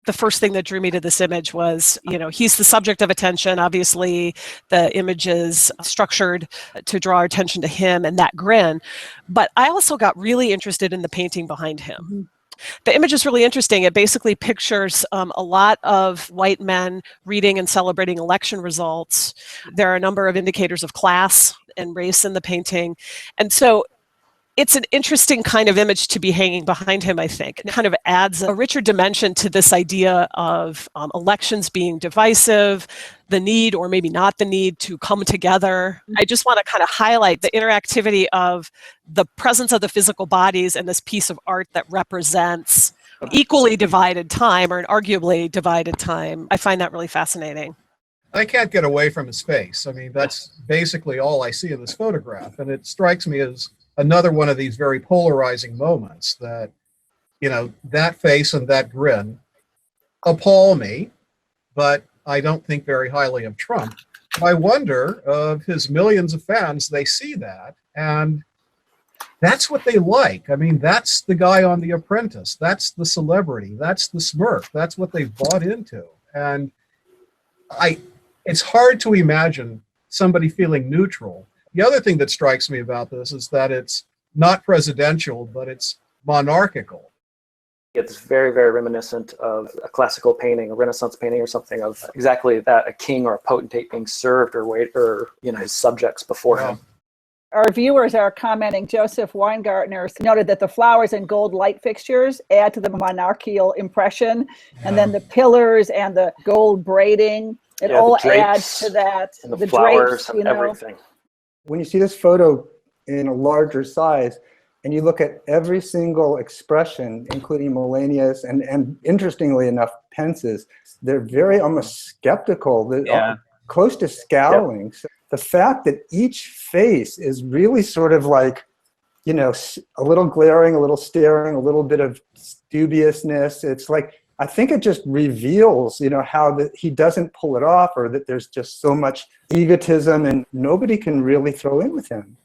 the first thing that drew me to this image was, he's the subject of attention. Obviously, the image is structured to draw our attention to him and that grin. But I also got really interested in the painting behind him. Mm-hmm. The image is really interesting. It basically pictures a lot of white men reading and celebrating election results. There are a number of indicators of class and race in the painting. And so it's an interesting kind of image to be hanging behind him, I think. It kind of adds a richer dimension to this idea of elections being divisive, the need, or maybe not the need, to come together. I just want to kind of highlight the interactivity of the presence of the physical bodies and this piece of art that represents equally divided time, or an arguably divided time. I find that really fascinating. I can't get away from his face. I mean, that's basically all I see in this photograph. And it strikes me as another one of these very polarizing moments that, that face and that grin appall me, but I don't think very highly of Trump. I wonder of his millions of fans, they see that, and that's what they like. I mean, that's the guy on The Apprentice. That's the celebrity. That's the smirk. That's what they've bought into. And it's hard to imagine somebody feeling neutral. The other thing that strikes me about this is that it's not presidential, but it's monarchical. It's very, very reminiscent of a classical painting, a Renaissance painting or something, of exactly that, a king or a potentate being served or his subjects before him. Our viewers are commenting. Joseph Weingartner noted that the flowers and gold light fixtures add to the monarchical impression, and then the pillars and the gold braiding, it all adds to that. And the flowers drapes, and everything. When you see this photo in a larger size, and you look at every single expression, including Melania's and interestingly enough, Pence's, they're very almost skeptical, close to scowling. Yep. So the fact that each face is really sort of like, a little glaring, a little staring, a little bit of dubiousness. It's like, I think it just reveals, how he doesn't pull it off, or that there's just so much egotism and nobody can really throw in with him.